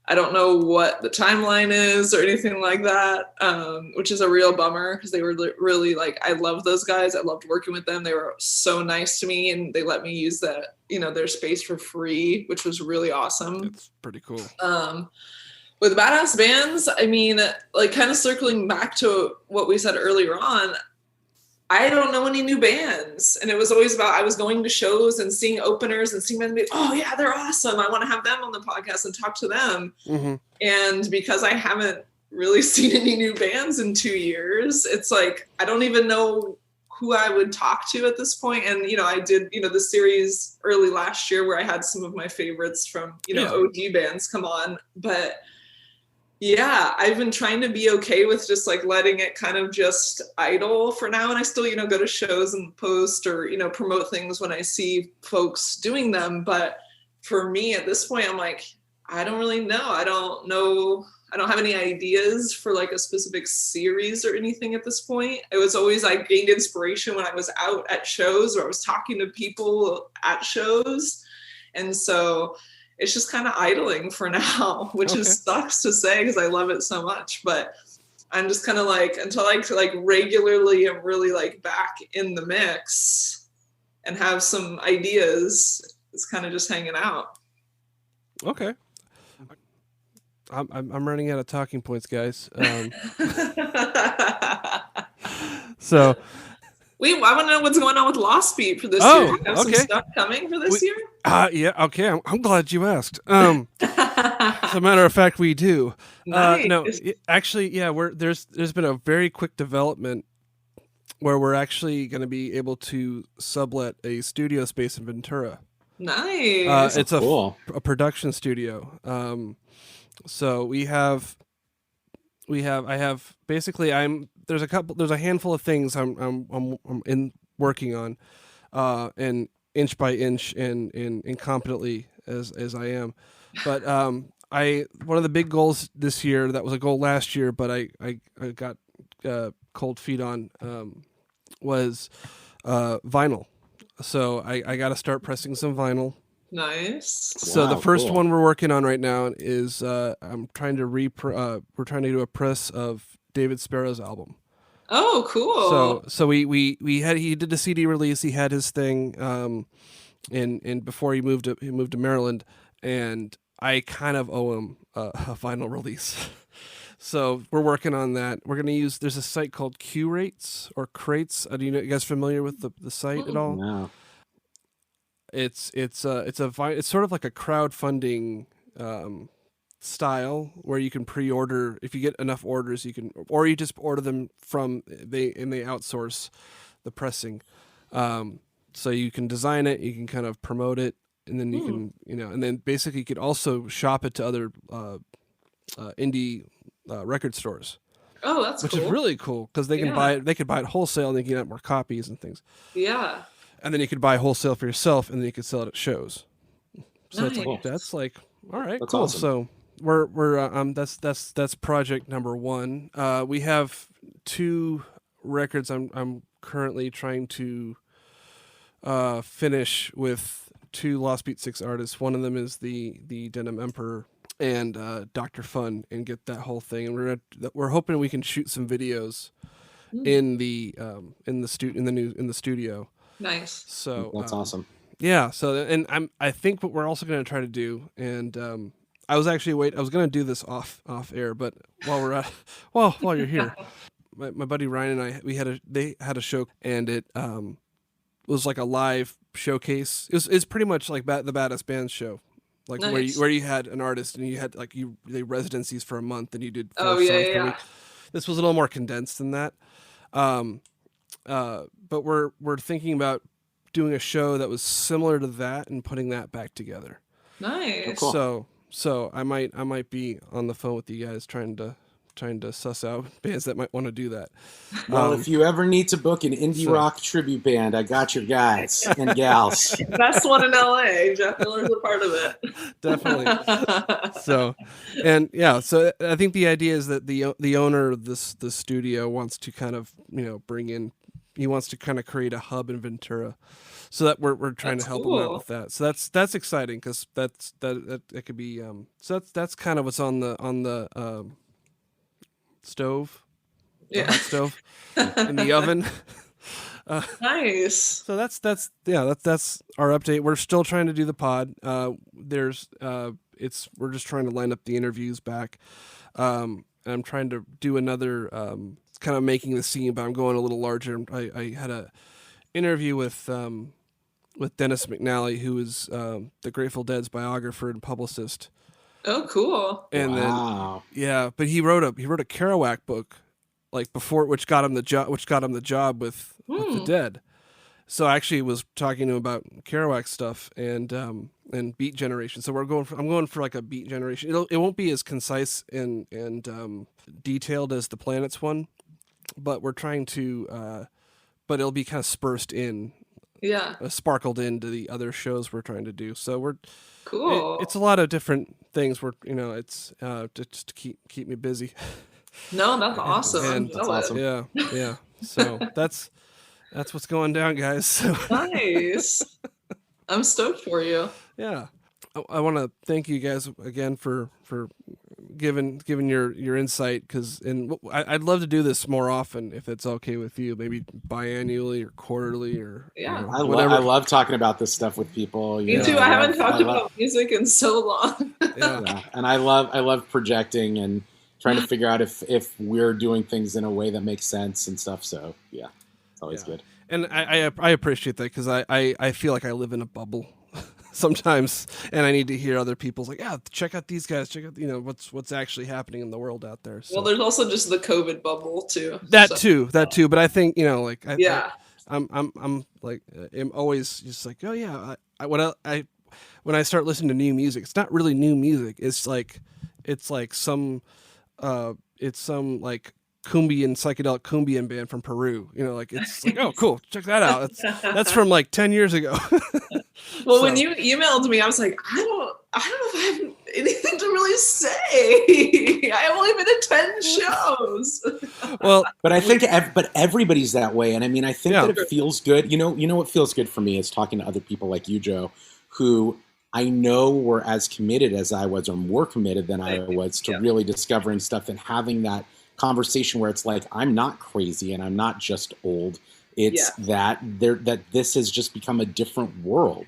I don't know what the timeline is or anything like that, which is a real bummer because they were really like, I love those guys. I loved working with them. They were so nice to me, and they let me use that, their space for free, which was really awesome. It's pretty cool. With Badass Bands, I mean, like kind of circling back to what we said earlier on, I don't know any new bands. And it was always about, I was going to shows and seeing openers and seeing them, oh yeah, they're awesome. I want to have them on the podcast and talk to them. Mm-hmm. And because I haven't really seen any new bands in 2 years, it's like, I don't even know who I would talk to at this point. And, I did, the series early last year where I had some of my favorites from, OG bands come on. But yeah, I've been trying to be okay with just like letting it kind of just idle for now. And I still, go to shows and post or, promote things when I see folks doing them. But for me at this point, I'm like, I don't really know. I don't have any ideas for like a specific series or anything at this point. It was always, I gained inspiration when I was out at shows or I was talking to people at shows. And so it's just kind of idling for now, which is sucks to say because I love it so much. But I'm just kind of like, until I like regularly am really like back in the mix and have some ideas, it's kind of just hanging out. Okay. I'm running out of talking points, guys. So I want to know what's going on with Lost Beat for this year. You have some stuff coming for this year? Yeah, okay. I'm glad you asked. As a matter of fact, we do. Nice. No, actually, yeah. There's been a very quick development where we're actually going to be able to sublet a studio space in Ventura. Nice. It's cool. a production studio. So I have basically there's a handful of things I'm working on, and inch by inch and incompetently as I am, but one of the big goals this year, that was a goal last year, but I got cold feet on, was vinyl. So I got to start pressing some vinyl. Nice. So the first one we're working on right now is I'm trying to we're trying to do a press of David Sparrow's album. Oh, cool. So he did a CD release. He had his thing, and before he moved to Maryland, and I kind of owe him a vinyl release. So we're working on that. We're gonna use. There's a site called Q-Rates or Crates. Are you guys familiar with the site at all? No. It's sort of like a crowdfunding style where you can pre-order. If you get enough orders, you can, or you just order them from they outsource the pressing. So you can design it, you can kind of promote it, and then you can and then basically you could also shop it to other indie record stores. Oh, that's which cool. is really cool because they can buy it. They could buy it wholesale and they can get more copies and things. Yeah. And then you could buy wholesale for yourself, and then you could sell it at shows. So nice. that's like all right, that's cool. Awesome. So we're that's project number one. We have 2 records I'm currently trying to finish with 2 Lost Beat 6 artists. One of them is the Denim Emperor and Dr. Fun, and get that whole thing. And we're hoping we can shoot some videos in the studio. Nice. So that's awesome. Yeah. So and I think what we're also going to try to do, and I was going to do this off air, but while you're here, my buddy Ryan and I they had a show, and it was like a live showcase. It's pretty much like the Badass Bands show, like nice. where you had an artist and you had they residencies for a month and you did 4 songs per week. This was a little more condensed than that. But we're thinking about doing a show that was similar to that and putting that back together. Nice. Oh, cool. So I might be on the phone with you guys trying to suss out bands that might want to do that. Well, if you ever need to book an indie rock tribute band, I got your guys and gals. Best one in LA. Jeff Miller's a part of it. Definitely. So I think the idea is that the owner of the studio wants to kind of bring in wants to kind of create a hub in Ventura, so that we're trying to help him out with that. So that's exciting because that could be so that's kind of what's on the stove, hot stove in the oven. Nice. So that's our update. We're still trying to do the pod. We're just trying to line up the interviews back. I'm trying to do another kind of making the scene, but I'm going a little larger. I had a interview with Dennis McNally, who is the Grateful Dead's biographer and publicist. Oh, cool! And wow. Then but he wrote a Kerouac book, like before, which got him the job with the Dead. So I actually was talking to him about Kerouac stuff and Beat Generation. So I'm going for like a Beat Generation. It won't be as concise and detailed as the Planets one, but we're trying to. But it'll be kind of sparkled into the other shows we're trying to do. So we're cool. It's a lot of different things. It's just to keep me busy. No, that's awesome. That's awesome. Yeah. So that's what's going down, guys. So. Nice. I'm stoked for you. Yeah. I want to thank you guys again for giving your insight, and I'd love to do this more often if it's okay with you, maybe biannually or quarterly or I love talking about this stuff with people. Me too. I haven't talked about music in so long. Yeah. And I love projecting and trying to figure out if we're doing things in a way that makes sense and stuff. So yeah, it's always good. And I appreciate that because I feel like I live in a bubble sometimes, and I need to hear other people's like, check out these guys, check out what's actually happening in the world out there. So. Well, there's also just the COVID bubble too. That too. But I think I'm always just like, when I start listening to new music, it's not really new music. It's like some like psychedelic cumbian band from Peru. It's like, oh, cool, check that out. That's from like 10 years ago. Well, when you emailed me, I was like, I don't know if I have anything to really say. I have only been to 10 shows. Well, but I think, everybody's that way. And I mean, I think that it feels good. You know what feels good for me is talking to other people like you, Joe, who I know were as committed as I was, or more committed than I was to really discovering stuff and having that conversation where it's like, I'm not crazy and I'm not just old. It's that this has just become a different world,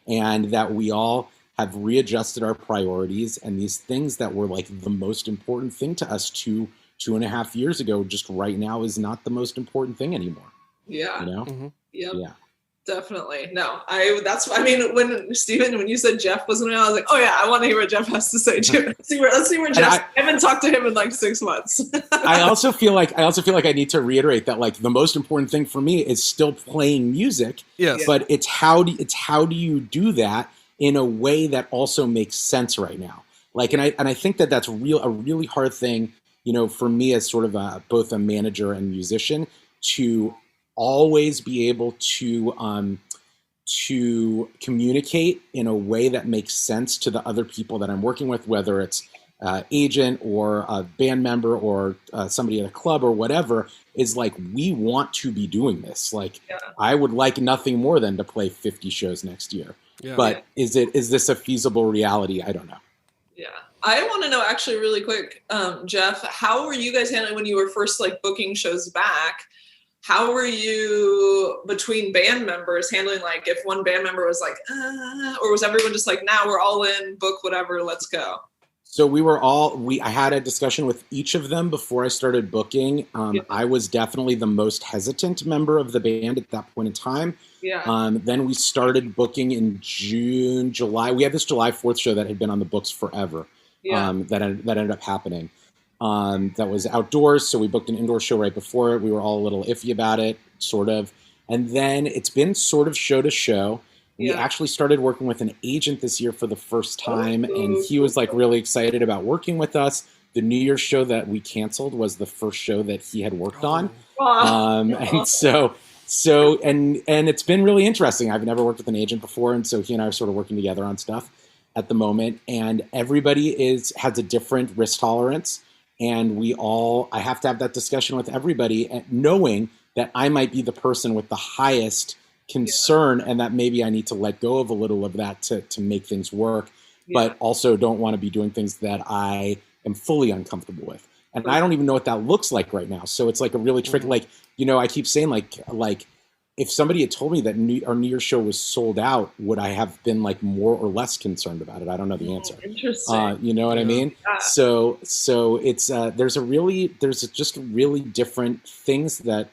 and that we all have readjusted our priorities, and these things that were like the most important thing to us 2.5 years ago, just right now is not the most important thing anymore. Yeah. Mm-hmm. Yep. Yeah. Definitely. No, when you said Jeff was going to, I was like, oh yeah, I want to hear what Jeff has to say too. Let's see where Jeff, I haven't talked to him in like 6 months. I also feel like I need to reiterate that like the most important thing for me is still playing music. Yes. But it's how do you do that in a way that also makes sense right now? Like, and I think that's a really hard thing, for me as sort of both a manager and musician to always be able to communicate in a way that makes sense to the other people that I'm working with, whether it's agent or a band member or somebody at a club or whatever, is like, we want to be doing this. Like, I would like nothing more than to play 50 shows next year. Yeah. But is this a feasible reality? I don't know. Yeah. I want to know actually really quick, Jeff, how were you guys handling when you were first like booking shows back? How were you between band members handling, like, if one band member was like, or was everyone just like, nah, we're all in, book whatever, let's go? So I had a discussion with each of them before I started booking. I was definitely the most hesitant member of the band at that point in time. Yeah. Then we started booking in June, July. We had this July 4th show that had been on the books forever. Yeah. That ended up happening. That was outdoors, so we booked an indoor show right before it. We were all a little iffy about it, sort of. And then it's been sort of show to show. We actually started working with an agent this year for the first time, and he was like really excited about working with us. The New Year's show that we canceled was the first show that he had worked on. And so it's been really interesting. I've never worked with an agent before, and so he and I are sort of working together on stuff at the moment. And everybody has a different risk tolerance. And I have to have that discussion with everybody, knowing that I might be the person with the highest concern, and that maybe I need to let go of a little of that to make things work, but also don't want to be doing things that I am fully uncomfortable with. And I don't even know what that looks like right now. So it's like a really tricky, like, you know, I keep saying like if somebody had told me that our New Year's show was sold out, would I have been like more or less concerned about it? I don't know the answer. Interesting. You know what I mean? So it's there's just really different things that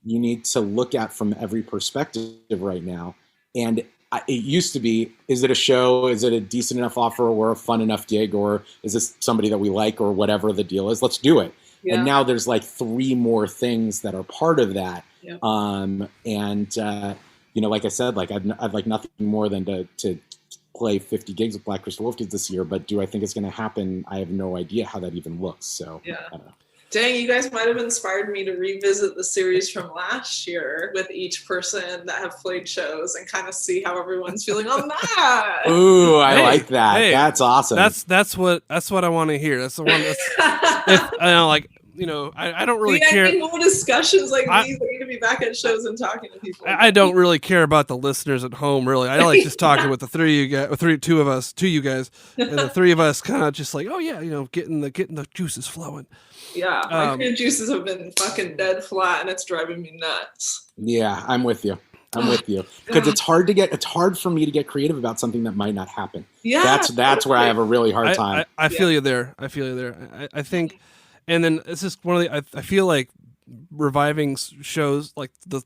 you need to look at from every perspective right now. And it used to be, is it a show? Is it a decent enough offer or a fun enough gig? Or is this somebody that we like or whatever the deal is? Let's do it. Yeah. And now there's like 3 more things that are part of that. Yeah. You know, like I said, like I'd like nothing more than to play 50 gigs with Black Crystal Wolf Kids this year. But do I think it's going to happen? I have no idea how that even looks. So I don't know. Dang, you guys might have inspired me to revisit the series from last year with each person that have played shows and kind of see how everyone's feeling on that. Ooh, I like that. Hey, that's awesome. That's what I want to hear. That's the one. If I know, like, you know, I don't really care. More discussions like these. I need to be back at shows and talking to people. I don't really care about the listeners at home. Really, I like just talking with the 3 of you guys, two you guys, and the 3 of us kind of just like, oh yeah, you know, getting the juices flowing. Yeah, my cream juices have been fucking dead flat, and it's driving me nuts. Yeah, I'm with you. Because it's hard for me to get creative about something that might not happen. Yeah, that's where I have a really hard time. I feel you there. I think, and then it's just one of the. I feel like reviving shows like the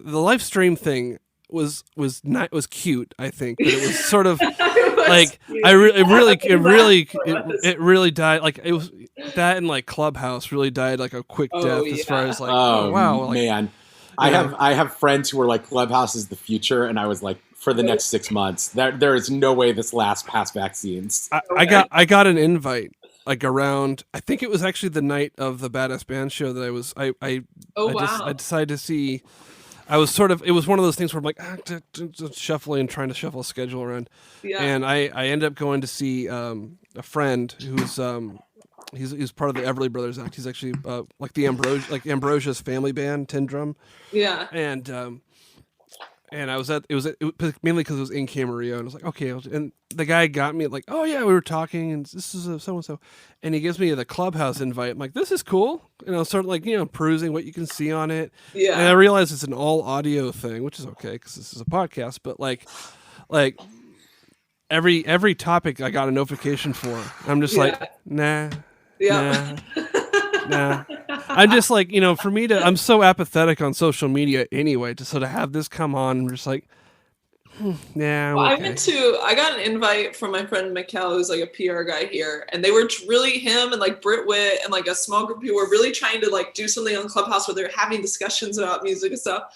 live stream thing was cute. I think, but it was sort of like it really died. Like it was that, and like Clubhouse really died like a quick death as far as like wow, like, man. I have friends who are like, Clubhouse is the future, and I was like, for the next 6 months, there is no way this lasts past vaccines. I got an invite like around, I think it was actually the night of the Badass Band show that I decided to see. I was it was one of those things where I'm like trying to shuffle a schedule around, and I ended up going to see a friend who's he's part of the Everly Brothers Act. He's actually like Ambrosia's family band, Tin Drum. Yeah. And I was it was mainly because it was in Camarillo, and I was like, okay. And the guy got me like, oh yeah, we were talking, and this is so and so, and he gives me the Clubhouse invite. I'm like, this is cool, and I was sort of like, you know, perusing what you can see on it. Yeah. And I realized it's an all audio thing, which is okay because this is a podcast. But like every topic I got a notification for. I'm just like, nah. Yeah. Nah. I'm just like, you know, for me I'm so apathetic on social media anyway, to sort of have this come on, I'm just like, yeah. Well, I got an invite from my friend Mikkel, who's like a PR guy here, and they were really, him and like Britt Witt and like a small group who were really trying to like do something on Clubhouse where they're having discussions about music and stuff.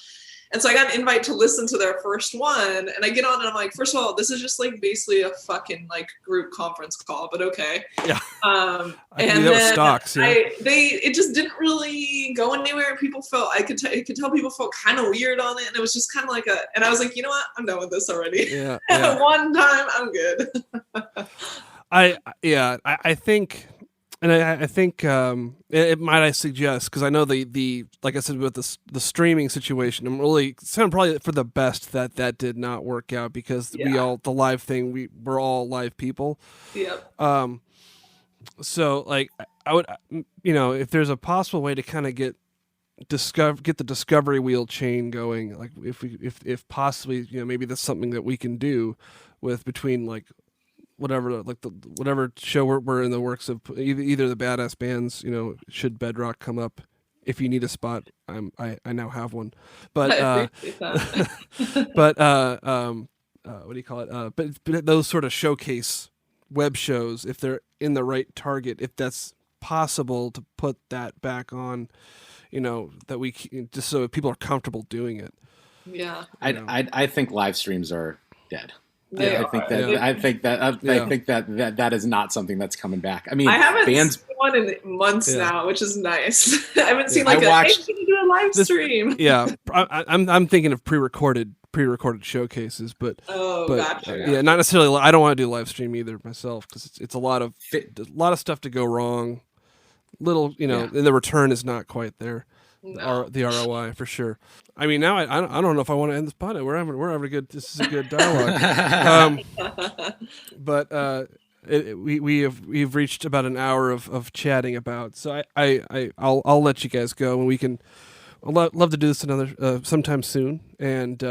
And so I got an invite to listen to their first one, and I get on and I'm like, first of all, this is just like basically a fucking like group conference call, but okay. Yeah. And that was stocks. Yeah. It just didn't really go anywhere. People felt I could tell people felt kind of weird on it, and it was just kind of like and I was like, you know what, I'm done with this already. Yeah. One time, I'm good. I think. And I think it might I suggest, because I know the like I said with the streaming situation, I'm really probably for the best that did not work out, because the live thing, we're all live people. Yep. So like I would, you know, if there's a possible way to kind of get the discovery wheel chain going, like if possibly, you know, maybe that's something that we can do with between like whatever show we're in the works of, either the Badass Bands, you know, should Bedrock come up, if you need a spot, I now have one, but but what do you call it? But those sort of showcase web shows, if they're in the right target, if that's possible to put that back on, you know, that we just so people are comfortable doing it. Yeah, I think live streams are dead. I think that is not something that's coming back. I mean, I haven't seen one in months now, which is nice. I haven't seen like hey, can you do a live stream? Yeah, I'm thinking of pre-recorded showcases, but gotcha. Yeah, not necessarily. I don't want to do live stream either myself, because it's a lot of stuff to go wrong. Little, you know, and the return is not quite there. the ROI for sure. I mean, now I don't know if I want to end this podcast. We're having a good. This is a good dialogue. But we've reached about an hour of chatting about. So I'll let you guys go, and we can. I'd love to do this another sometime soon. And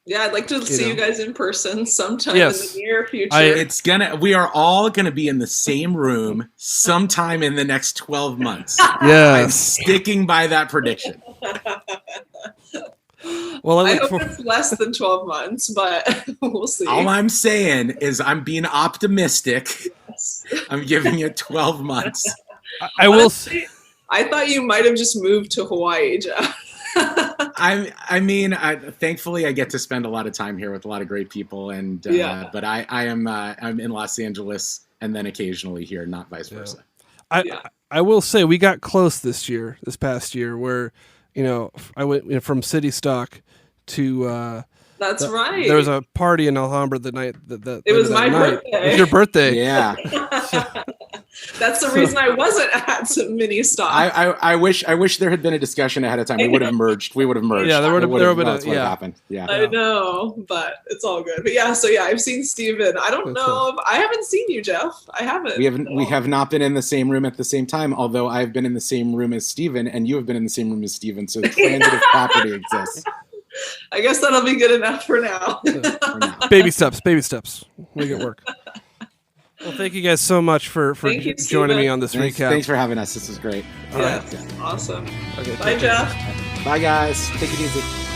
yeah, I'd like to see you guys in person sometime in the near future. We are all gonna be in the same room sometime in the next 12 months. Yeah, I'm sticking by that prediction. Well, I hope it's less than 12 months, but we'll see. All I'm saying is I'm being optimistic. Yes. I'm giving it 12 months. I will say. I thought you might have just moved to Hawaii, Jeff. Thankfully I get to spend a lot of time here with a lot of great people, and but I'm in Los Angeles and then occasionally here, not vice versa. I will say we got close this past year, where I went from City Stock to. That's right. There was a party in Alhambra the night that it was my birthday. It was your birthday. Yeah. That's the reason I wasn't at Mini Stock. I wish there had been a discussion ahead of time. We would have merged. Yeah, there would have been happened. Yeah. I know, but it's all good. But I've seen Steven. I don't know if I haven't seen you, Jeff. I haven't. We have not been in the same room at the same time, although I've been in the same room as Steven and you have been in the same room as Steven, so transitive property exists. I guess that'll be good enough for now. Baby steps. Make it work. Well, thank you guys so much for joining me on this recap. Thanks for having us. This is great. All right. Awesome. Okay, bye, Jeff. Bye, guys. Take it easy.